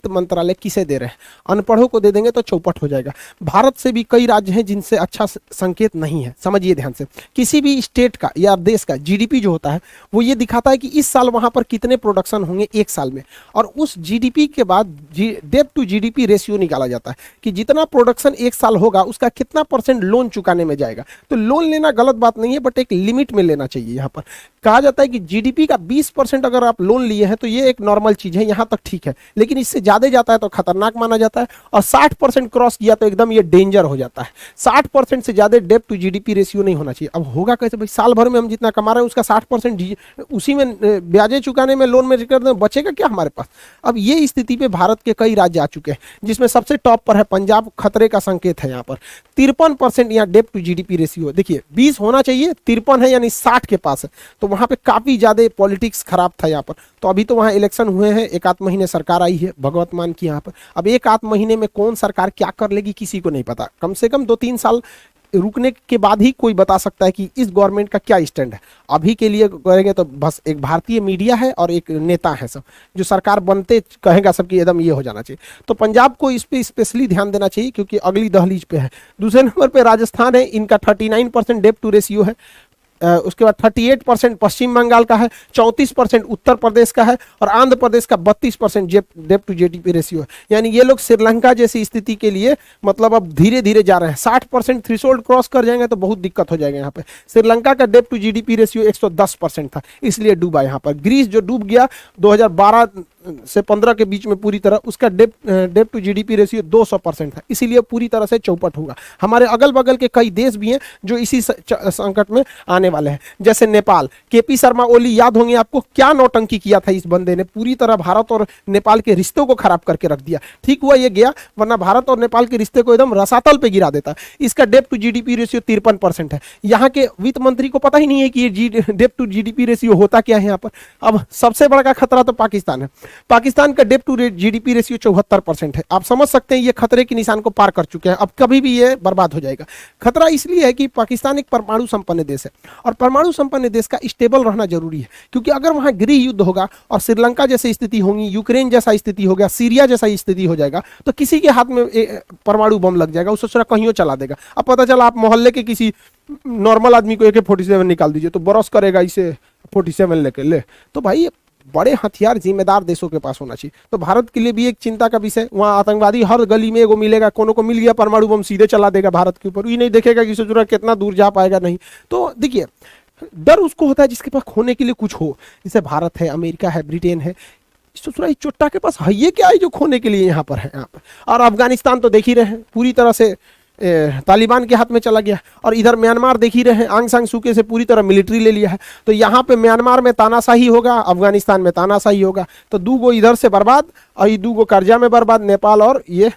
मंत्रालय किसे दे रहे हैं? अनपढ़ों को दे देंगे तो चौपट हो जाएगा। भारत से भी कई राज्य हैं जिनसे अच्छा संकेत नहीं है। समझिए ध्यान से, किसी भी स्टेट का या देश का जीडीपी जो होता है वो ये दिखाता है कि इस साल वहां पर कितने प्रोडक्शन होंगे एक साल में, और उस जीडीपी के बाद डेट टू जीडीपी रेशियो निकाला जाता है कि जितना प्रोडक्शन एक साल होगा उसका कितना परसेंट लोन चुकाने में जाएगा। तो लोन लेना गलत बात नहीं है, बट एक लिमिट में लेना चाहिए। यहाँ पर कहा जाता है कि जीडीपी का 20% अगर आप लोन लिए हैं तो ये एक नॉर्मल चीज है, यहां तक ठीक है, लेकिन इससे ज्यादा जाता है तो खतरनाक माना जाता है, और 60% क्रॉस किया तो एकदम ये डेंजर हो जाता है। 60% से ज्यादा डेट टू जीडीपी रेशियो नहीं होना चाहिए। अब होगा कैसे भाई? साल भर में हम जितना कमा रहे हैं उसका 60% उसी में ब्याजें चुकाने में, लोन में कर दें, बचेगा क्या हमारे पास? अब ये स्थिति पे भारत के कई राज्य आ चुके हैं, जिसमें सबसे टॉप पर है पंजाब। खतरे का संकेत है यहाँ पर 53% यहाँ डेट टू जीडीपी रेशियो। देखिए 20 होना चाहिए, 53 है यानी 60 के पास है, तो वहां पे काफी ज्यादा पॉलिटिक्स खराब था यहाँ पर। तो अभी तो वहां इलेक्शन हुए हैं, एक आध महीने सरकार आई है भगवत मान की यहाँ पर। अब एक आध महीने में कौन सरकार क्या कर लेगी किसी को नहीं पता। कम से कम 2-3 साल रुकने के बाद ही कोई बता सकता है कि इस गवर्नमेंट का क्या स्टैंड है। अभी के लिए करेंगे तो बस एक भारतीय मीडिया है और एक नेता है, सब जो सरकार बनते कहेगा सबकी एकदम ये हो जाना चाहिए। तो पंजाब को इस पे स्पेशली ध्यान देना चाहिए क्योंकि अगली दहलीज पे है। दूसरे नंबर पे राजस्थान है, इनका 39% डेट टू रेशियो है। उसके बाद 38% पश्चिम बंगाल का है, 34% उत्तर प्रदेश का है, और आंध्र प्रदेश का 32% डेट टू जीडीपी रेशियो है। यानी ये लोग श्रीलंका जैसी स्थिति के लिए मतलब अब धीरे धीरे जा रहे हैं। 60% थ्रेशोल्ड क्रॉस कर जाएंगे तो बहुत दिक्कत हो जाएगा यहाँ पे। श्रीलंका का डेट टू जीडीपी रेशियो 110% था, इसलिए डूबा यहाँ पर। ग्रीस जो डूब गया 2012 से 15 के बीच में पूरी तरह, उसका डेट टू जीडीपी रेशियो 200% था, इसीलिए पूरी तरह से चौपट होगा। हमारे अगल बगल के कई देश भी हैं जो इसी संकट में आने वाले हैं, जैसे नेपाल। केपी शर्मा ओली याद होंगे आपको, क्या नौटंकी किया था इस बंदे ने, पूरी तरह भारत और नेपाल के रिश्तों को खराब करके रख दिया। ठीक हुआ ये गया, वरना भारत और नेपाल के रिश्ते को एकदम रसातल पे गिरा देता। इसका डेट टू जीडीपी रेशियो 53% है। यहाँ के वित्त मंत्री को पता ही नहीं है कि ये डेट टू जीडीपी रेशियो होता क्या है यहाँ पर। अब सबसे बड़ा खतरा तो पाकिस्तान है। पाकिस्तान का डेट टू जीडीपी रेशियो 74% है। आप समझ सकते हैं ये खतरे के निशान को पार कर चुके हैं, अब कभी भी ये बर्बाद हो जाएगा। खतरा इसलिए है कि पाकिस्तान एक परमाणु संपन्न देश है, और परमाणु संपन्न देश का स्टेबल रहना जरूरी है, क्योंकि अगर वहां गृह युद्ध होगा और श्रीलंका जैसी स्थिति होगी, यूक्रेन जैसा स्थिति हो गया, सीरिया जैसा स्थिति हो जाएगा, तो किसी के हाथ में परमाणु बम लग जाएगा, उससे कहीं चला देगा। अब पता चला आप मोहल्ले के किसी नॉर्मल आदमी को AK-47 निकाल दीजिए तो बरस करेगा इसे 47 लेके ले। तो भाई बड़े हथियार जिम्मेदार देशों के पास होना चाहिए। तो भारत के लिए भी एक चिंता का विषय, वहां आतंकवादी हर गली में एगो मिलेगा, कोनो को मिल गया परमाणु बम सीधे चला देगा भारत के ऊपर, ये नहीं देखेगा कि सोच रहा कितना दूर जा पाएगा नहीं। तो देखिए डर उसको होता है जिसके पास खोने के लिए कुछ हो, जैसे भारत है, अमेरिका है, ब्रिटेन है। सोच रहा चुट्टा के पास है ये क्या है जो खोने के लिए यहाँ पर है। और अफगानिस्तान तो देख ही रहे हैं, पूरी तरह से तालिबान के हाथ में चला गया, और इधर म्यांमार देख ही रहे हैं, आंग सांग सूके से पूरी तरह मिलिट्री ले लिया है। तो यहाँ पे म्यांमार में तानाशाही होगा, अफगानिस्तान में तानाशाही होगा, तो 2 गो इधर से बर्बाद और ये 2 गो कर्जा में बर्बाद, नेपाल और ये